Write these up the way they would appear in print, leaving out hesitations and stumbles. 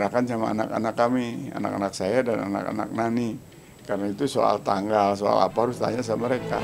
bicarakan sama anak-anak kami, anak-anak saya dan anak-anak Nani. Karena itu soal tanggal, soal apa harus tanya sama mereka.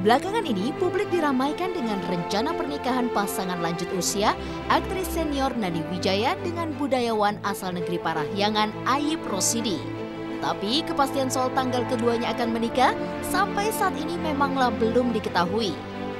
Belakangan ini, publik diramaikan dengan rencana pernikahan pasangan lanjut usia aktris senior Nani Wijaya dengan budayawan asal negeri Parahyangan Ayib Rosidi. Tapi kepastian soal tanggal keduanya akan menikah sampai saat ini memanglah belum diketahui.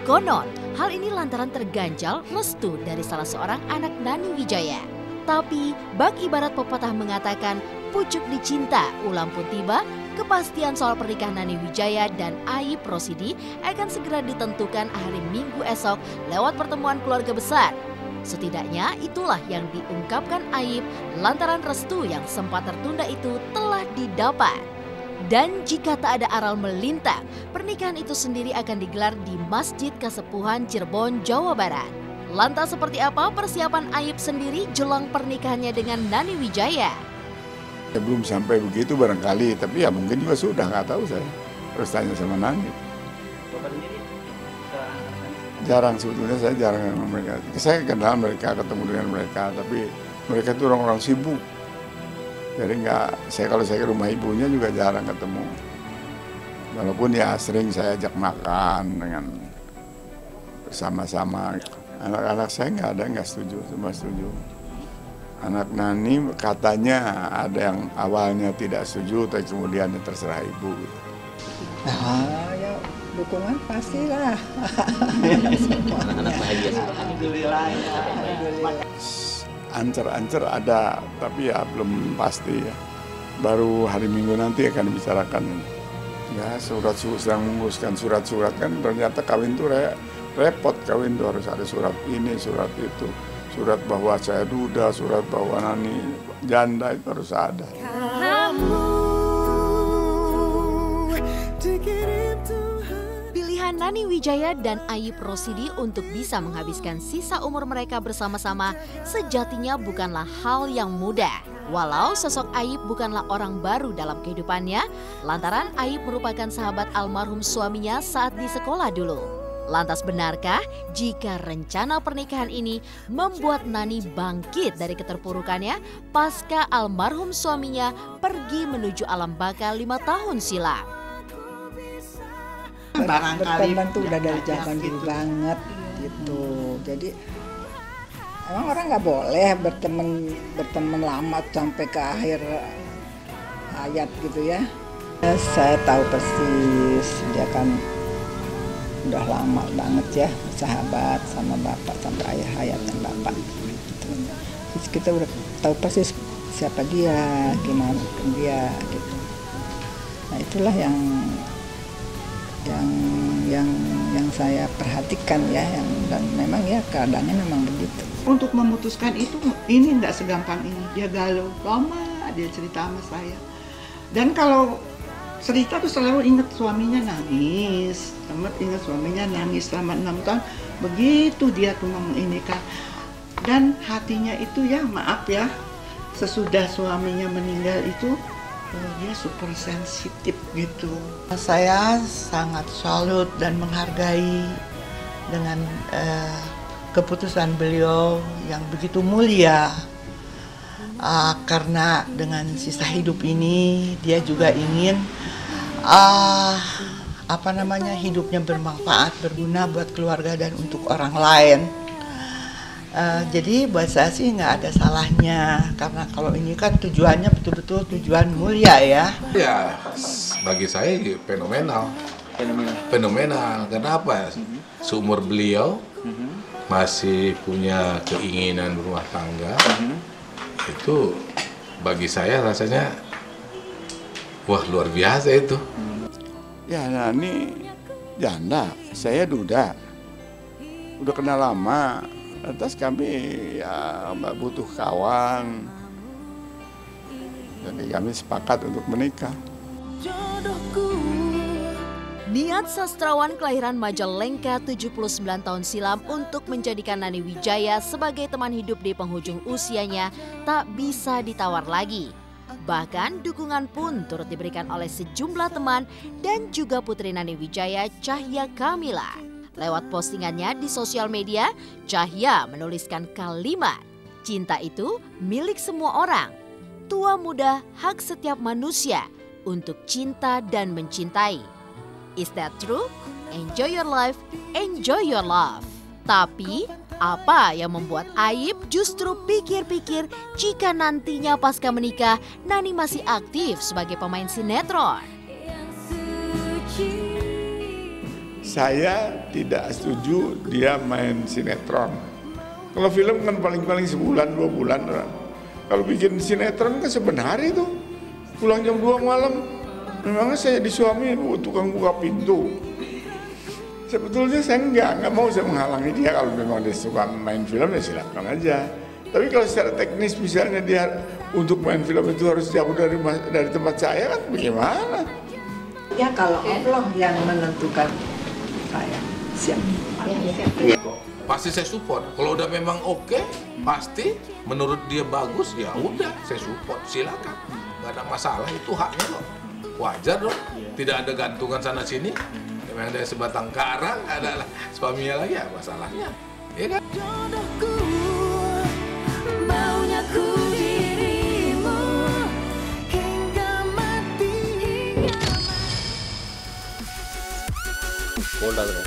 Konon, hal ini lantaran terganjal restu dari salah seorang anak Nani Wijaya. Tapi, bak ibarat pepatah mengatakan, pucuk dicinta ulam pun tiba, kepastian soal pernikahan Nani Wijaya dan Ayib Rosidi akan segera ditentukan hari Minggu esok lewat pertemuan keluarga besar. Setidaknya itulah yang diungkapkan Ayib lantaran restu yang sempat tertunda itu telah didapat. Dan jika tak ada aral melintang, pernikahan itu sendiri akan digelar di Masjid Kasepuhan Cirebon, Jawa Barat. Lantas seperti apa persiapan Ayib sendiri jelang pernikahannya dengan Nani Wijaya? Ya, belum sampai begitu barangkali, tapi ya mungkin juga sudah, nggak tahu saya. Harus tanya sama Nani. Bapak sendiri Jarang, sebetulnya saya jarang sama mereka. Saya kenal mereka, ketemu dengan mereka, tapi mereka itu orang-orang sibuk. Jadi kalau saya ke rumah ibunya juga jarang ketemu. Walaupun ya sering saya ajak makan dengan bersama-sama. Anak-anak saya nggak setuju, semua setuju. Anak Nani katanya ada yang awalnya tidak setuju, tapi kemudian terserah ibu. Nah, ya dukungan pastilah. anak-anak bahagia sih. Alhamdulillah. Ancer-ancer ada, tapi ya belum pasti ya. Baru hari Minggu nanti akan dibicarakan. Ya surat-surat sedang menguruskan surat-surat kan ternyata kawin itu repot, kawin itu harus ada surat ini, surat itu. Surat bahwa saya duda, surat bahwa Nani janda itu harus ada. Pilihan Nani Wijaya dan Ayib Rosidi untuk bisa menghabiskan sisa umur mereka bersama-sama sejatinya bukanlah hal yang mudah. Walau sosok Ayib bukanlah orang baru dalam kehidupannya, lantaran Ayib merupakan sahabat almarhum suaminya saat di sekolah dulu. Lantas benarkah jika rencana pernikahan ini membuat Nani bangkit dari keterpurukannya pasca almarhum suaminya pergi menuju alam baka 5 tahun silam? Barangkali berteman tuh udah dari zaman dulu banget gitu. Jadi emang orang nggak boleh berteman lama sampai ke akhir hayat gitu ya. Saya tahu persis dia kan udah lama banget ya sahabat sama bapak sampai ayah hayatnya bapak gitu. Terus kita udah tahu persis siapa dia, gimana dia gitu. Nah itulah yang saya perhatikan ya, dan memang ya keadaannya memang begitu. Untuk memutuskan itu ini nggak segampang ini. Dia galau, lama dia cerita sama saya. Dan kalau cerita tuh selalu ingat suaminya nangis, ingat suaminya nangis selama 6 tahun. Begitu dia tuh menginikan. Dan hatinya itu ya maaf ya, sesudah suaminya meninggal itu dia super sensitif gitu. Saya sangat salut dan menghargai dengan keputusan beliau yang begitu mulia. Karena dengan sisa hidup ini dia juga ingin hidupnya bermanfaat, berguna buat keluarga dan untuk orang lain. Jadi buat saya sih nggak ada salahnya, karena kalau ini kan tujuannya betul-betul tujuan mulia ya. Ya, bagi saya fenomenal. Kenapa? Seumur beliau masih punya keinginan berumah tangga. Itu bagi saya rasanya wah luar biasa itu. Ya Nani janda, saya duda. Udah kenal lama. Lantas kami ya butuh kawan. Jadi kami sepakat untuk menikah. Niat sastrawan kelahiran Majalengka 79 tahun silam untuk menjadikan Nani Wijaya sebagai teman hidup di penghujung usianya tak bisa ditawar lagi. Bahkan dukungan pun turut diberikan oleh sejumlah teman dan juga putri Nani Wijaya, Cahya Kamila. Lewat postingannya di sosial media, Cahya menuliskan kalimat, "Cinta itu milik semua orang. Tua muda hak setiap manusia untuk cinta dan mencintai. Is that true? Enjoy your life, enjoy your love." Tapi, apa yang membuat Aib justru pikir-pikir jika nantinya pasca menikah, Nani masih aktif sebagai pemain sinetron? Saya tidak setuju dia main sinetron. Kalau film kan paling-paling sebulan, 2 bulan. Kalau bikin sinetron kan sebenarnya itu. Pulang jam 2 malam. Memangnya saya di suami tukang buka pintu. Sebetulnya saya nggak mau saya menghalangi dia. Kalau memang dia suka main film ya silakan aja. Tapi kalau secara teknis misalnya dia untuk main film itu harus jauh dari tempat saya kan bagaimana? Ya kalau Allah yang menentukan saya siap. Pasti saya support. Kalau udah memang oke, pasti menurut dia bagus, ya udah saya support. Silakan, nggak ada masalah, itu haknya loh. Wajar dong, tidak ada gantungan sana sini. Memang ada sebatang kara, ada suaminya lagi, ya masalahnya, ya kan? Polda bro.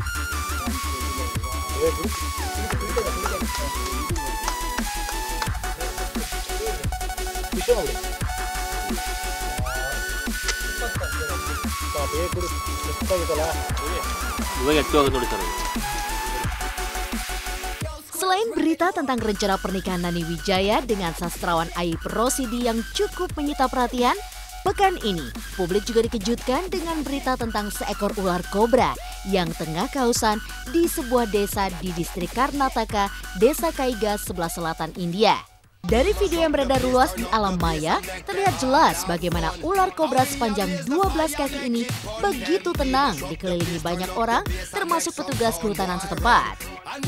Selain berita tentang rencana pernikahan Nani Wijaya dengan sastrawan Aib Rosidi yang cukup menyita perhatian, pekan ini publik juga dikejutkan dengan berita tentang seekor ular kobra yang tengah kehausan di sebuah desa di distrik Karnataka, Desa Kaiga, sebelah selatan India. Dari video yang beredar luas di alam maya, terlihat jelas bagaimana ular kobra sepanjang 12 kaki ini begitu tenang dikelilingi banyak orang, termasuk petugas kehutanan setempat.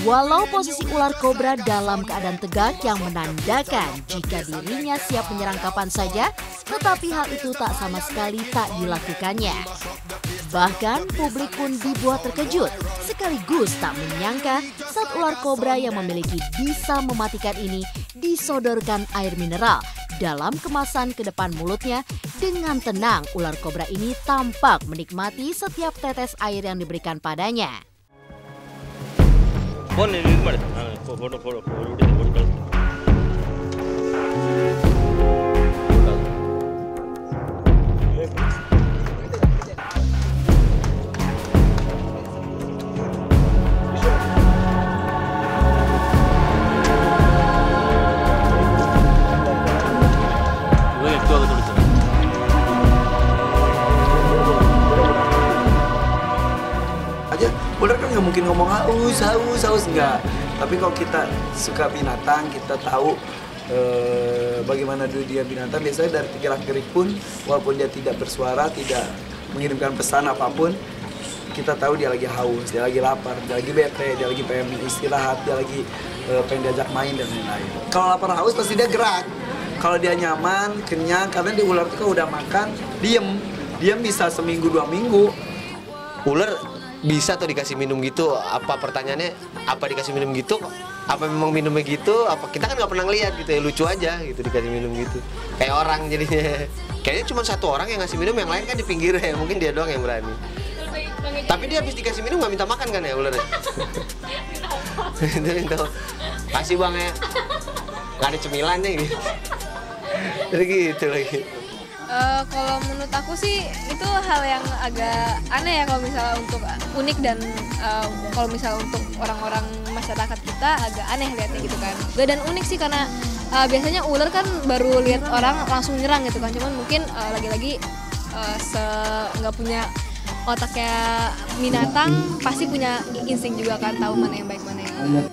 Walau posisi ular kobra dalam keadaan tegak yang menandakan jika dirinya siap menyerang kapan saja, tetapi hal itu tak sama sekali tak dilakukannya. Bahkan publik pun dibuat terkejut, sekaligus tak menyangka saat ular kobra yang memiliki bisa mematikan ini disodorkan air mineral dalam kemasan ke depan mulutnya. Dengan tenang, ular kobra ini tampak menikmati setiap tetes air yang diberikan padanya. Ular kan nggak mungkin ngomong haus enggak. Tapi kalau kita suka binatang, kita tahu bagaimana dia binatang. Biasanya dari gerak-gerik pun, walaupun dia tidak bersuara, tidak mengirimkan pesan apapun, kita tahu dia lagi haus, dia lagi lapar, dia lagi bete, dia lagi pengen istirahat, dia lagi pengen diajak main dan lain-lain. Kalau lapar haus pasti dia gerak. Kalau dia nyaman, kenyang, karena di ular itu kan udah makan, diem bisa seminggu 2 minggu. Ular bisa tuh dikasih minum gitu? Apa pertanyaannya? Apa dikasih minum gitu? Apa memang minumnya gitu? Apa kita kan nggak pernah ngeliat gitu ya, lucu aja gitu dikasih minum gitu. Kayak orang jadinya. Kayaknya cuma 1 orang yang ngasih minum, yang lain kan di pinggir ya. Mungkin dia doang yang berani. Tapi dia habis dikasih minum nggak minta makan kan ya ularnya? Minta, kasih bang ya. Nggak ada cemilannya gitu. Jadi gitu lagi. Kalau menurut aku sih itu hal yang agak aneh ya kalau misalnya untuk unik, dan kalau misalnya untuk orang-orang masyarakat kita agak aneh lihatnya gitu kan. Dan unik sih karena biasanya ular kan baru lihat orang langsung nyerang gitu kan. Cuman mungkin lagi-lagi nggak punya otaknya binatang, pasti punya insting juga kan, tahu mana yang baik mana yang enggak.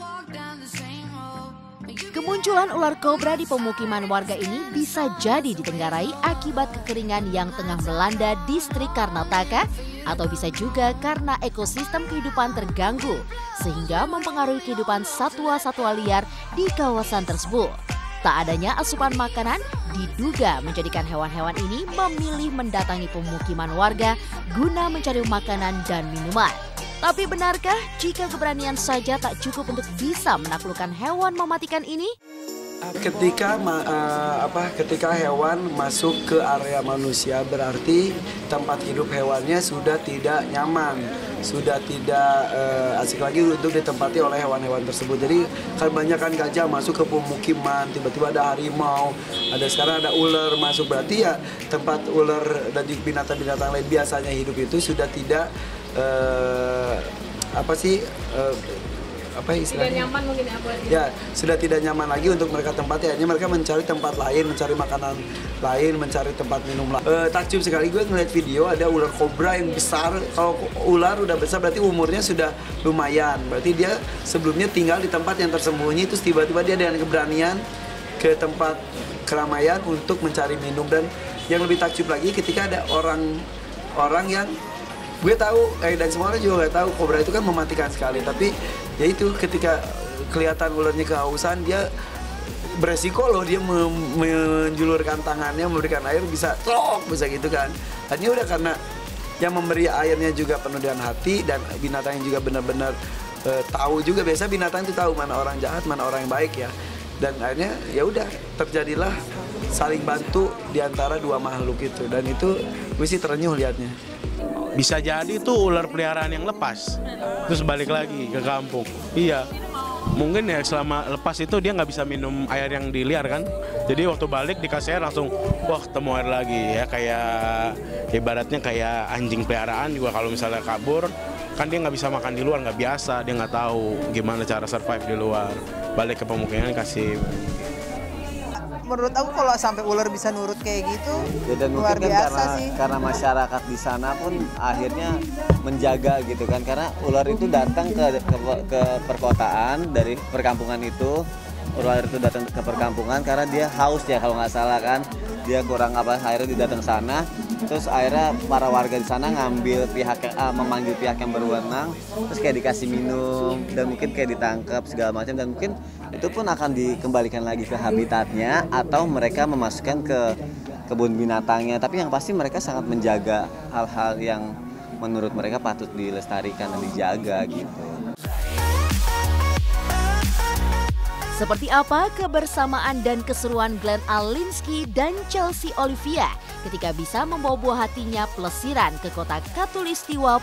Kemunculan ular kobra di pemukiman warga ini bisa jadi ditenggarai akibat kekeringan yang tengah melanda distrik Karnataka, atau bisa juga karena ekosistem kehidupan terganggu sehingga mempengaruhi kehidupan satwa-satwa liar di kawasan tersebut. Tak adanya asupan makanan diduga menjadikan hewan-hewan ini memilih mendatangi pemukiman warga guna mencari makanan dan minuman. Tapi benarkah jika keberanian saja tak cukup untuk bisa menaklukkan hewan mematikan ini? Ketika ketika hewan masuk ke area manusia, berarti tempat hidup hewannya sudah tidak nyaman, sudah tidak asik lagi untuk ditempati oleh hewan-hewan tersebut. Jadi kebanyakan gajah masuk ke pemukiman, tiba-tiba ada harimau, sekarang ada ular masuk, berarti ya tempat ular dan binatang-binatang lain biasanya hidup itu sudah tidak Tidak nyaman mungkin ya, sudah tidak nyaman lagi untuk mereka tempati. Akhirnya mereka mencari tempat lain, mencari makanan lain, mencari tempat minum lain. Takjub sekali gue ngeliat video ada ular kobra yang besar. Kalau ular udah besar berarti umurnya sudah lumayan. Berarti dia sebelumnya tinggal di tempat yang tersembunyi, terus tiba-tiba dia dengan keberanian ke tempat keramaian untuk mencari minum. Dan yang lebih takjub lagi ketika ada orang yang gue tahu, dan semua orang juga nggak tahu, kobra itu kan mematikan sekali. Tapi ya itu ketika kelihatan ularnya kehausan, dia beresiko loh, dia menjulurkan tangannya, memberikan air, bisa gitu kan. Hanya udah karena yang memberi airnya juga penuh dengan hati, dan binatang yang juga benar-benar tahu juga. Biasa binatang itu tahu mana orang jahat, mana orang yang baik ya. Dan akhirnya ya udah terjadilah saling bantu di antara dua makhluk itu, dan itu gue sih terenyuh liatnya. Bisa jadi tuh ular peliharaan yang lepas, terus balik lagi ke kampung. Iya, mungkin ya selama lepas itu dia nggak bisa minum air yang diliar kan. Jadi waktu balik dikasih air langsung, wah ketemu air lagi ya. Kayak ibaratnya kayak anjing peliharaan juga, kalau misalnya kabur kan dia nggak bisa makan di luar, nggak biasa, dia nggak tahu gimana cara survive di luar. Balik ke pemukiman kasih. Menurut aku kalau sampai ular bisa nurut kayak gitu, ya, dan luar mungkin biasa kan sih. Karena masyarakat di sana pun akhirnya menjaga gitu kan, karena ular itu datang ke perkotaan dari perkampungan itu. Ular itu datang ke perkampungan karena dia haus ya kalau nggak salah kan, dia kurang akhirnya dia datang sana. Terus akhirnya para warga di sana memanggil pihak yang berwenang, terus kayak dikasih minum dan mungkin kayak ditangkap segala macam, dan mungkin itu pun akan dikembalikan lagi ke habitatnya atau mereka memasukkan ke kebun binatangnya. Tapi yang pasti mereka sangat menjaga hal-hal yang menurut mereka patut dilestarikan dan dijaga gitu. Seperti apa kebersamaan dan keseruan Glenn Alinsky dan Chelsea Olivia ketika bisa membawa buah hatinya pelesiran ke kota Khatulistiwa